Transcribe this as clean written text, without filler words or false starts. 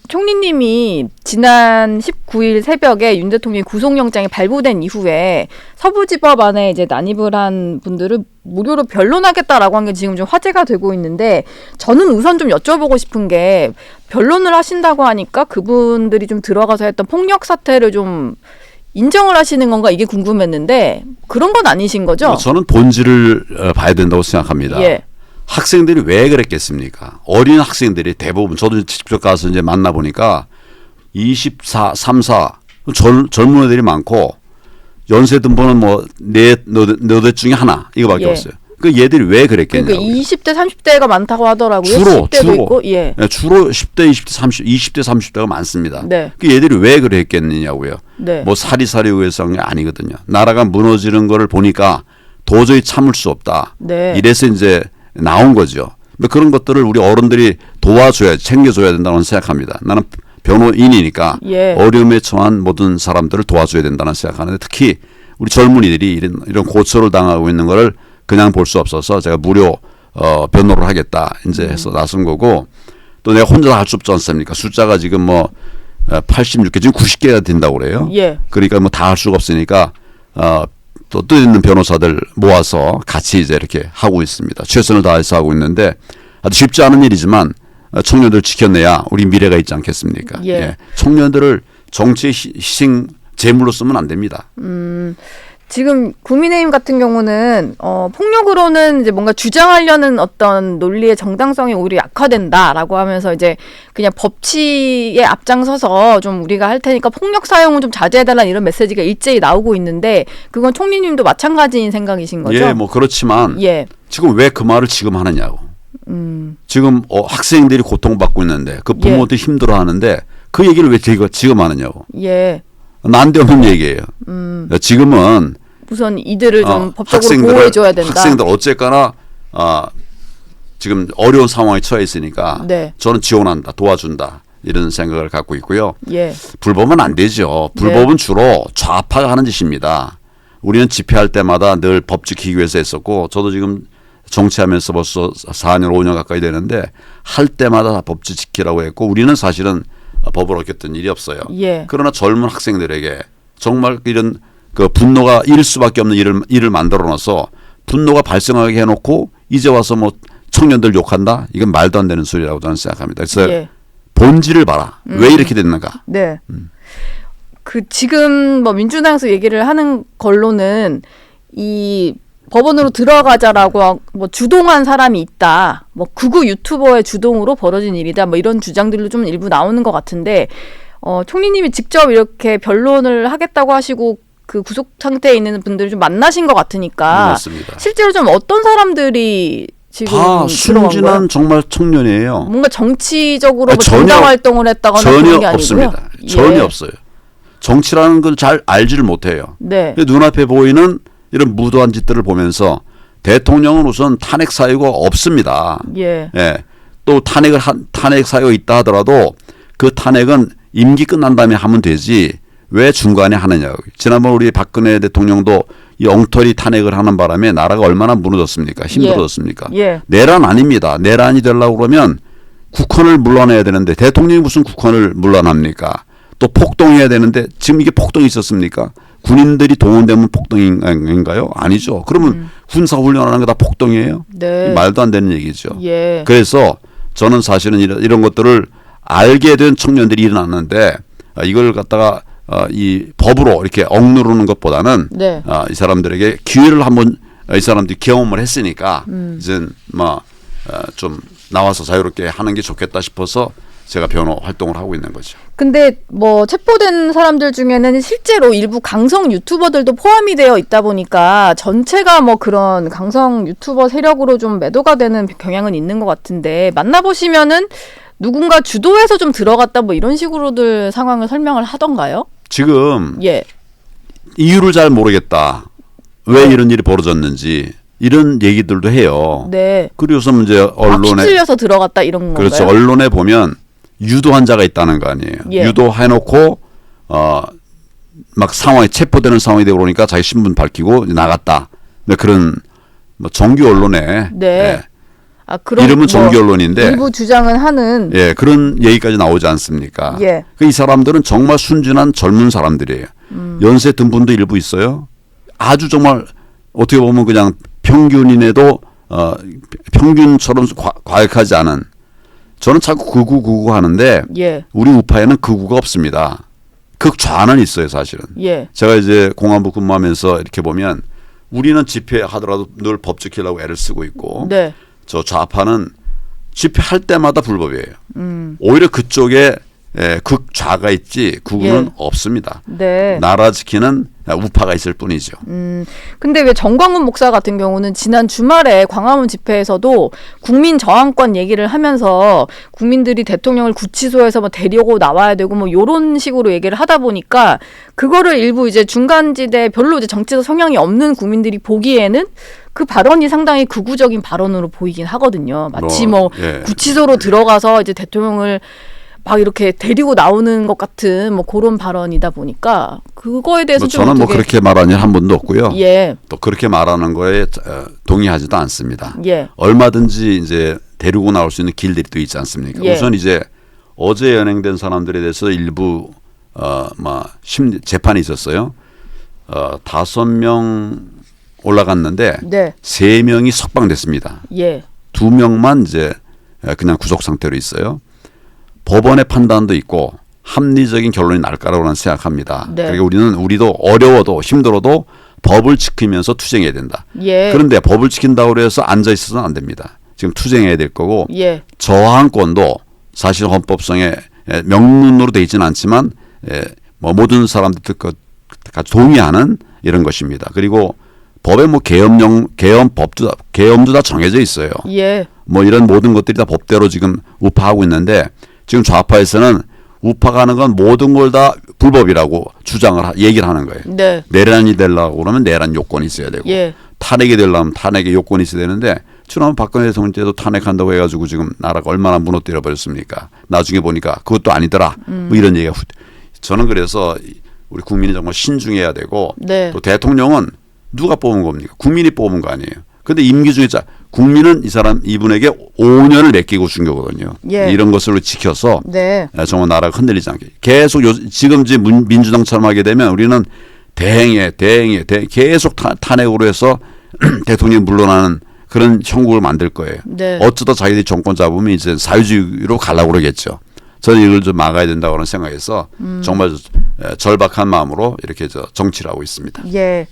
총리님이 지난 19일 새벽에 윤 대통령의 구속영장이 발부된 이후에 서부지법 안에 이제 난입을 한 분들을 무료로 변론하겠다라고 한 게 지금 좀 화제가 되고 있는데, 저는 우선 좀 여쭤보고 싶은 게, 변론을 하신다고 하니까 그분들이 좀 들어가서 했던 폭력 사태를 좀 인정을 하시는 건가, 이게 궁금했는데 그런 건 아니신 거죠? 저는 본질을 봐야 된다고 생각합니다. 예. 학생들이 왜 그랬겠습니까? 어린 학생들이 대부분, 저도 직접 가서 이제 만나보니까 24, 34 젊은 애들이 많고, 연세 든번은 뭐 너댓 중에 하나 이거밖에 예. 없어요. 그 얘들이 왜 그랬겠냐고. 그러니까 20대, 30대가 많다고 하더라고요. 주로 10대도 있고. 예. 주로 10대, 20대, 30, 20대, 30대가 많습니다. 네. 그 얘들이 왜 그랬겠느냐고요. 네. 뭐 사리사리 의해서 한 게 아니거든요. 나라가 무너지는 거를 보니까 도저히 참을 수 없다. 네. 이래서 이제 나온 거죠. 그런 것들을 우리 어른들이 도와줘야, 챙겨줘야 된다고 생각합니다. 나는 변호인이니까 예. 어려움에 처한 모든 사람들을 도와줘야 된다는 생각하는데, 특히 우리 젊은이들이 이런 고초를 당하고 있는 거를 그냥 볼 수 없어서 제가 무료 변호를 하겠다 이제 해서 나선 거고, 또 내가 혼자 할 수 없지 않습니까? 숫자가 지금 뭐 86개, 지금 90개가 된다고 그래요. 예. 그러니까 뭐 다 할 수가 없으니까 또 뜻있는 변호사들 모아서 같이 이제 이렇게 하고 있습니다. 최선을 다해서 하고 있는데 아주 쉽지 않은 일이지만 청년들 지켜내야 우리 미래가 있지 않겠습니까? 예. 예. 청년들을 정치의 희생 제물로 쓰면 안 됩니다. 지금 국민의힘 같은 경우는 폭력으로는 이제 뭔가 주장하려는 어떤 논리의 정당성이 오히려 약화된다라고 하면서 이제 그냥 법치에 앞장서서 좀 우리가 할 테니까 폭력 사용은 좀 자제해달라는 이런 메시지가 일제히 나오고 있는데, 그건 총리님도 마찬가지인 생각이신 거죠? 예, 뭐 그렇지만 예. 지금 왜 그 말을 지금 하느냐고. 지금 학생들이 고통받고 있는데 그 부모들이 힘들어하는데 그 얘기를 왜 지금 하느냐고. 예. 난데없는 얘기예요. 지금은 우선 이들을 좀 법적으로 보호해줘야 된다. 학생들 어쨌거나 지금 어려운 상황에 처해 있으니까 네. 저는 지원한다, 도와준다 이런 생각을 갖고 있고요. 예. 불법은 안 되죠. 불법은 주로 좌파가 하는 짓입니다. 우리는 집회할 때마다 늘 법 지키기 위해서 했었고, 저도 지금 정치하면서 벌써 4년, 5년 가까이 되는데 할 때마다 법 지키라고 했고, 우리는 사실은 법을 어겼던 일이 없어요. 예. 그러나 젊은 학생들에게 정말 이런 그 분노가 일 수밖에 없는 일을 만들어 놔서 분노가 발생하게 해놓고 이제 와서 뭐 청년들 욕한다? 이건 말도 안 되는 소리라고 저는 생각합니다. 그래서 예. 본질을 봐라. 왜 이렇게 됐는가? 네. 그 지금 뭐 민주당에서 얘기를 하는 걸로는 이 법원으로 들어가자라고 뭐 주동한 사람이 있다. 뭐 극우 유튜버의 주동으로 벌어진 일이다. 뭐 이런 주장들도 좀 일부 나오는 것 같은데, 총리님이 직접 이렇게 변론을 하겠다고 하시고 그 구속 상태에 있는 분들을 좀 만나신 것 같으니까, 맞습니다. 실제로 좀 어떤 사람들이 지금 다 순진한 정말 청년이에요. 뭔가 정치적으로 뭐 전혀, 정당 활동을 했다거나 그런 게 전혀 아니고요. 없습니다. 예. 전혀 없어요. 정치라는 걸 잘 알지를 못해요. 네. 눈앞에 보이는 이런 무도한 짓들을 보면서 대통령은 우선 탄핵 사유가 없습니다. 예. 예. 또 탄핵 사유가 있다 하더라도 그 탄핵은 임기 끝난 다음에 하면 되지 왜 중간에 하느냐. 지난번 우리 박근혜 대통령도 이 엉터리 탄핵을 하는 바람에 나라가 얼마나 무너졌습니까? 힘들어졌습니까? 예. 내란 아닙니다. 내란이 되려고 그러면 국헌을 물러내야 되는데 대통령이 무슨 국헌을 물러납니까? 또 폭동해야 되는데 지금 이게 폭동이 있었습니까? 군인들이 동원되면 폭동인가요? 아니죠. 그러면 군사훈련하는 거 다 폭동이에요? 네. 말도 안 되는 얘기죠. 예. 그래서 저는 사실은 이런 것들을 알게 된 청년들이 일어났는데 이걸 갖다가 이 법으로 이렇게 억누르는 것보다는 네. 이 사람들에게 기회를 한번 이 사람들이 경험을 했으니까 이제 좀 나와서 자유롭게 하는 게 좋겠다 싶어서 제가 변호 활동을 하고 있는 거죠. 근데 뭐 체포된 사람들 중에는 실제로 일부 강성 유튜버들도 포함이 되어 있다 보니까 전체가 뭐 그런 강성 유튜버 세력으로 좀 매도가 되는 경향은 있는 것 같은데, 만나보시면은 누군가 주도해서 좀 들어갔다 뭐 이런 식으로들 상황을 설명을 하던가요? 지금 예. 이유를 잘 모르겠다. 왜 이런 일이 벌어졌는지 이런 얘기들도 해요. 네. 그리고서 이제 언론에 휩쓸려서 들어갔다 이런 건가요? 그렇죠. 언론에 보면 유도한 자가 있다는 거 아니에요. 예. 유도해놓고 막 상황에 체포되는 상황이 되고 그러니까 자기 신분 밝히고 나갔다. 그런 뭐 정규 언론에 네. 아, 그럼 이름은 뭐 정규 언론인데 일부 주장은 하는 예, 그런 얘기까지 나오지 않습니까? 예. 이 사람들은 정말 순진한 젊은 사람들이에요. 연세 든 분도 일부 있어요. 아주 정말 어떻게 보면 그냥 평균인에도 평균처럼 과격하지 않은. 저는 자꾸 극우 하는데 예. 우리 우파에는 극우가 없습니다. 극좌는 있어요, 사실은. 예. 제가 이제 공안부 근무하면서 이렇게 보면 우리는 집회하더라도 늘 법 지키려고 애를 쓰고 있고 네. 저 좌파는 집회할 때마다 불법이에요. 오히려 그쪽에 극좌가 있지 극우는 예. 없습니다. 네. 나라 지키는 우파가 있을 뿐이죠. 근데 왜 정광훈 목사 같은 경우는 지난 주말에 광화문 집회에서도 국민 저항권 얘기를 하면서 국민들이 대통령을 구치소에서 뭐 데리고 나와야 되고 뭐 요런 식으로 얘기를 하다 보니까 그거를 일부 이제 중간지대 별로 이제 정치적 성향이 없는 국민들이 보기에는 그 발언이 상당히 극우적인 발언으로 보이긴 하거든요. 마치 뭐 예. 구치소로 들어가서 이제 대통령을 막 이렇게 데리고 나오는 것 같은 뭐 그런 발언이다 보니까 그거에 대해서 좀 저는 뭐 어떻게 그렇게 말한 일 한 번도 없고요. 예. 또 그렇게 말하는 거에 동의하지도 않습니다. 예. 얼마든지 이제 데리고 나올 수 있는 길들이 또 있지 않습니까? 예. 우선 이제 어제 연행된 사람들에 대해서 일부 재판이 있었어요. 5명 올라갔는데 네. 3명이 석방됐습니다. 예. 2명만 이제 그냥 구속 상태로 있어요. 법원의 판단도 있고 합리적인 결론이 날 거라고 는 생각합니다. 네. 그러니까 우리도 어려워도 힘들어도 법을 지키면서 투쟁해야 된다. 예. 그런데 법을 지킨다고 해서 앉아 있어서는 안 됩니다. 지금 투쟁해야 될 거고 예. 저항권도 사실 헌법상에 명문으로 돼 있지는 않지만 뭐 모든 사람들 같이 동의하는 이런 것입니다. 그리고 법에 뭐 계엄도 다 정해져 있어요. 예. 뭐 이런 모든 것들이 다 법대로 지금 우파하고 있는데 지금 좌파에서는 우파가 하는 건 모든 걸 다 불법이라고 얘기를 하는 거예요. 네. 내란이 되려고 그러면 내란 요건이 있어야 되고 예. 탄핵이 되려면 탄핵의 요건이 있어야 되는데 지난번 박근혜 대통령 때도 탄핵한다고 해가지고 지금 나라가 얼마나 무너뜨려 버렸습니까? 나중에 보니까 그것도 아니더라. 뭐 이런 얘기가 저는 그래서 우리 국민이 정말 신중해야 되고 네. 또 대통령은 누가 뽑은 겁니까? 국민이 뽑은 거 아니에요. 근데 임기 중에 국민은 이분에게 5년을 맡기고 준 거거든요. 예. 이런 것을 지켜서 네. 정말 나라가 흔들리지 않게 계속 지금 민주당처럼 하게 되면 우리는 대행해 계속 탄핵으로 해서 대통령이 물러나는 그런 형국을 만들 거예요. 네. 어쩌다 자기들이 정권 잡으면 이제 사회주의로 가려고 그러겠죠. 저는 이걸 좀 막아야 된다고 생각해서 정말 절박한 마음으로 이렇게 정치를 하고 있습니다. 예.